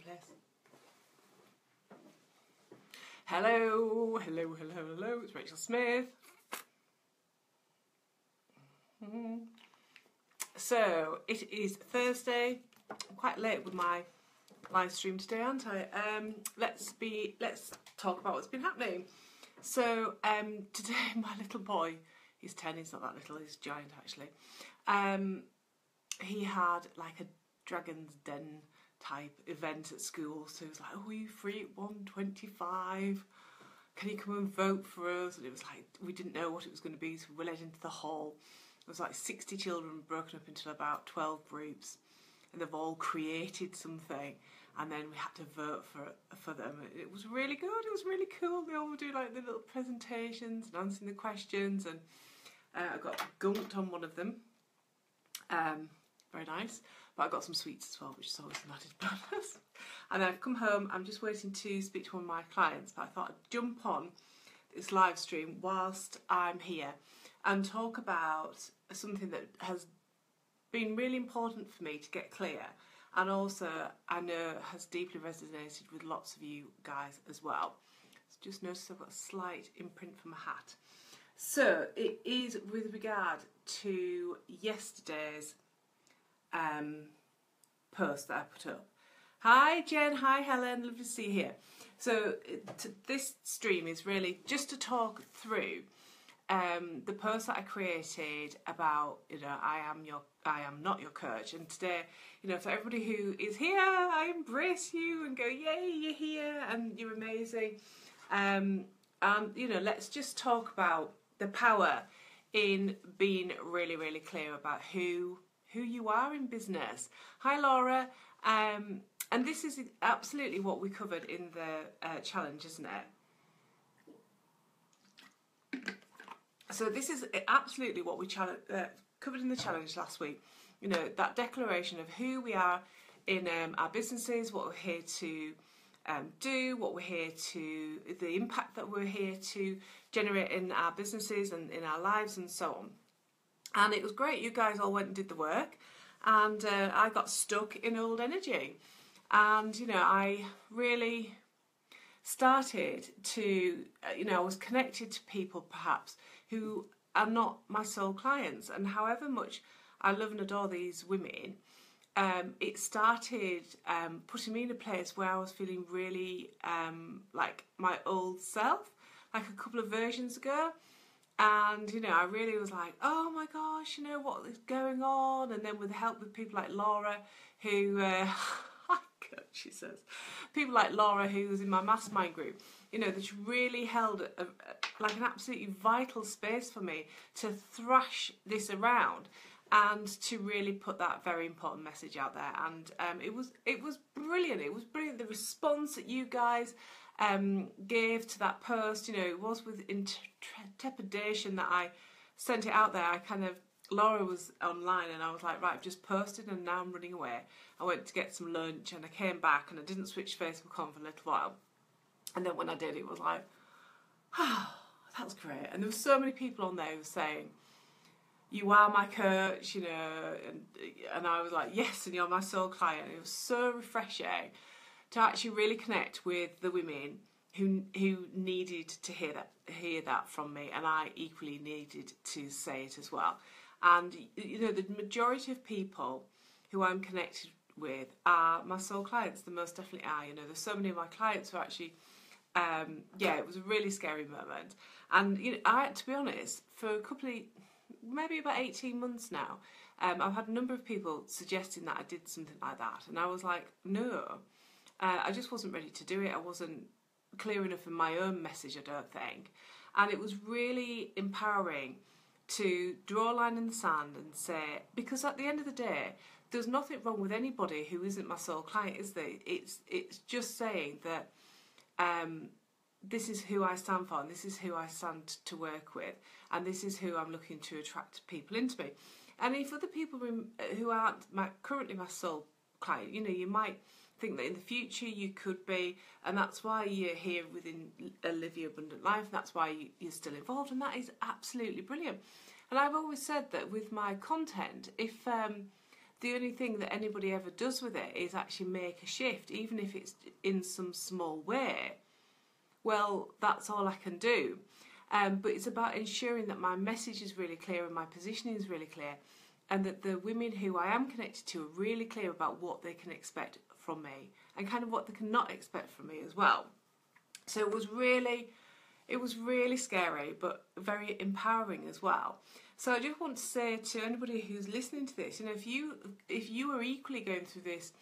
place. Hello, hello, hello, hello. It's Rachel Smith. So it is Thursday. I'm quite late with my live stream today, aren't I? Let's talk about what's been happening. So today, my little boy, he's 10. He's not that little. He's giant actually. He had like a Dragon's Den type event at school. So he was like, "Oh, are you free at 1:25? Can you come and vote for us?" And it was like, we didn't know what it was going to be, so we led into the hall. It was like 60 children broken up into about 12 groups, and they've all created something, and then we had to vote for them. It was really good. It was really cool. They all would do like the little presentations and answering the questions, and I got gunked on one of them. Very nice. But I got some sweets as well, which is always an added bonus. And I've come home. I'm just waiting to speak to one of my clients, but I thought I'd jump on this live stream whilst I'm here and talk about something that has been really important for me to get clear, and also I know has deeply resonated with lots of you guys as well. So just notice I've got a slight imprint from a hat. So it is with regard to yesterday's post that I put up. Hi Jen, hi Helen, lovely to see you here. So this stream is really just to talk through the post that I created about, I am not your coach. And today, for everybody who is here, I embrace you and go, yay, you're here and you're amazing. And let's just talk about the power in being really, really clear about who you are in business. Hi Laura. And this is absolutely what we covered in the challenge, isn't it? So this is absolutely what we covered in the challenge last week. That declaration of who we are in our businesses, what we're here to do, what we're here to, the impact that we're here to generate in our businesses and in our lives and so on. And it was great. You guys all went and did the work, and I got stuck in old energy. And, I really started to, I was connected to people perhaps who are not my soul clients. And however much I love and adore these women, it started putting me in a place where I was feeling really like my old self, like a couple of versions ago. And, I really was like, oh my gosh, what is going on? And then with the help with people like Laura, who, she says, people like Laura, who was in my mastermind group, that really held like an absolutely vital space for me to thrash this around and to really put that very important message out there. And it was brilliant. It was brilliant. The response that you guys gave to that post, it was with trepidation that I sent it out there. Laura was online and I was like, right, I've just posted and now I'm running away. I went to get some lunch and I came back and I didn't switch Facebook on for a little while. And then when I did, it was like, that's great. And there were so many people on there who were saying, you are my coach, and I was like, yes, and you're my soul client. It was so refreshing to actually really connect with the women who needed to hear that from me, and I equally needed to say it as well. And the majority of people who I'm connected with are my soul clients. They most definitely are. There's so many of my clients who actually, it was a really scary moment. And to be honest, for a couple of, maybe about 18 months now, I've had a number of people suggesting that I did something like that, and I was like, no. I just wasn't ready to do it. I wasn't clear enough in my own message, I don't think. And it was really empowering to draw a line in the sand and say, because at the end of the day, there's nothing wrong with anybody who isn't my soul client, is there? It's just saying that this is who I stand for, and this is who I stand to work with, and this is who I'm looking to attract people into me. And if other people who aren't currently my soul client, you might think that in the future you could be, and that's why you're here within Live Your Abundant Life, that's why you're still involved, and that is absolutely brilliant. And I've always said that with my content, if the only thing that anybody ever does with it is actually make a shift, even if it's in some small way. Well, that's all I can do. But it's about ensuring that my message is really clear and my positioning is really clear, and that the women who I am connected to are really clear about what they can expect from me and kind of what they cannot expect from me as well. So it was really scary, but very empowering as well. So I just want to say to anybody who's listening to this, if you are equally going through this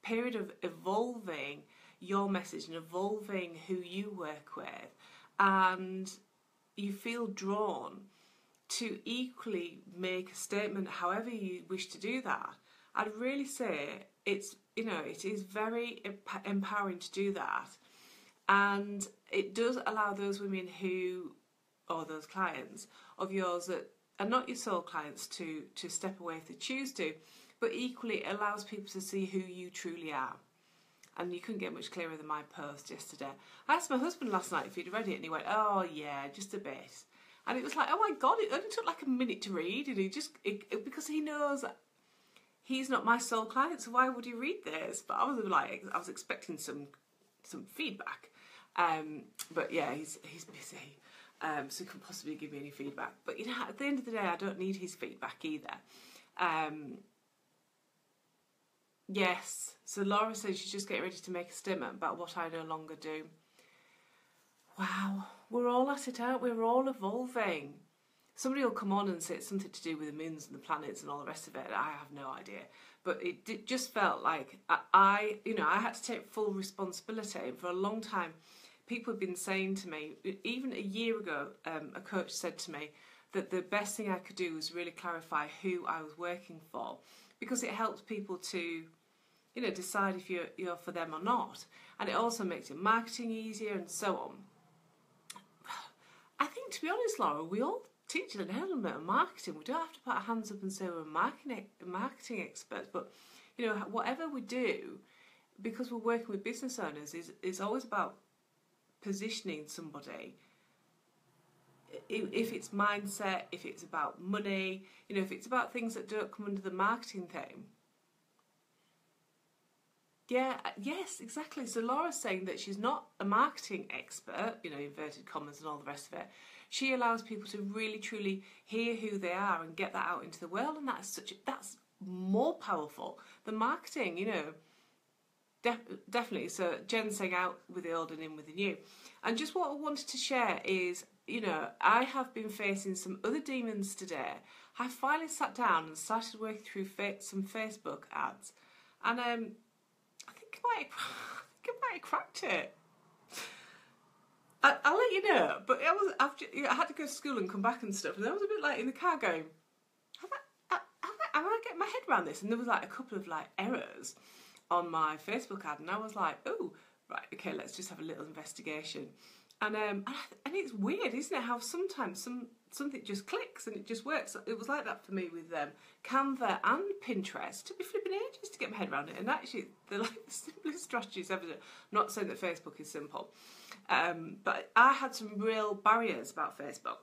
period of evolving your message and evolving who you work with, and you feel drawn to equally make a statement however you wish to do that, I'd really say it is very empowering to do that. And it does allow those women or those clients of yours that are not your soul clients to step away if they choose to, but equally it allows people to see who you truly are. And you couldn't get much clearer than my post yesterday. I asked my husband last night if he'd read it, and he went, "Oh yeah, just a bit." And it was like, oh my God, it only took like a minute to read, and because he knows he's not my soul client, so why would he read this? But I was expecting some feedback. But yeah, he's busy, so he couldn't possibly give me any feedback. But at the end of the day, I don't need his feedback either. Yes, so Laura says she's just getting ready to make a statement about what I no longer do. Wow, we're all at it, aren't we? We're all evolving. Somebody will come on and say it's something to do with the moons and the planets and all the rest of it. I have no idea. But it just felt like I had to take full responsibility. And for a long time, people have been saying to me, even a year ago, a coach said to me that the best thing I could do was really clarify who I was working for, because it helps people to, decide if you're for them or not. And it also makes your marketing easier and so on. I think, to be honest, Laura, we all teach an element of marketing. We don't have to put our hands up and say we're marketing experts, but whatever we do, because we're working with business owners, is always about positioning somebody. If it's mindset, if it's about money, if it's about things that don't come under the marketing thing. Yeah, yes, exactly. So Laura's saying that she's not a marketing expert, inverted commas and all the rest of it. She allows people to really, truly hear who they are and get that out into the world, and that's more powerful than marketing, definitely. So Jen's saying out with the old and in with the new. And just what I wanted to share is, I have been facing some other demons today. I finally sat down and started working through some Facebook ads, and I think I might have cracked it. I'll let you know, but I had to go to school and come back and stuff, and I was a bit like in the car going, am I getting my head around this? And there was like a couple of like errors on my Facebook ad, and I was like, oh, right, okay, let's just have a little investigation. And it's weird, isn't it, how sometimes something just clicks and it just works. It was like that for me with Canva and Pinterest. It took me flipping ages to get my head around it, and actually they're like the simplest strategies ever. I'm not saying that Facebook is simple, but I had some real barriers about Facebook.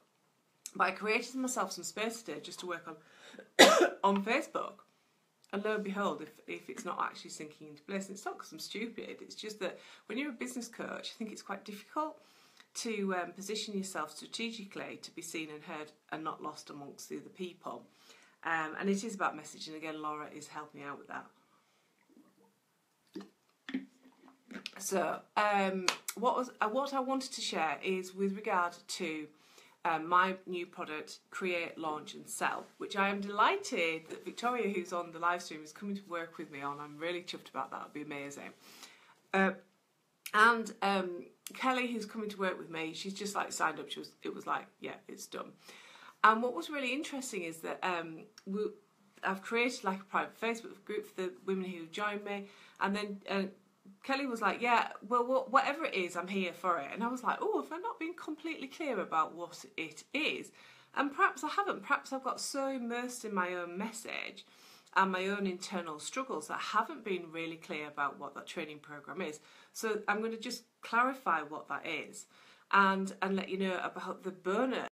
But I created myself some space today just to work on Facebook. And lo and behold, if it's not actually sinking into place, and it's not because I'm stupid, it's just that when you're a business coach, I think it's quite difficult to position yourself strategically to be seen and heard and not lost amongst the other people. And it is about messaging. Again, Laura is helping me out with that. So what I wanted to share is with regard to my new product, Create, Launch and Sell, which I am delighted that Victoria, who's on the live stream, is coming to work with me on. I'm really chuffed about that. It'll be amazing. And Kelly, who's coming to work with me, she's just like signed up. It was like, yeah, it's done. And what was really interesting is that I've created like a private Facebook group for the women who joined me, and then Kelly was like, yeah, well, whatever it is, I'm here for it. And I was like, oh, have I not been completely clear about what it is? And perhaps I haven't. Perhaps I've got so immersed in my own message and my own internal struggles that I haven't been really clear about what that training program is. So I'm going to just clarify what that is and let you know about the bonus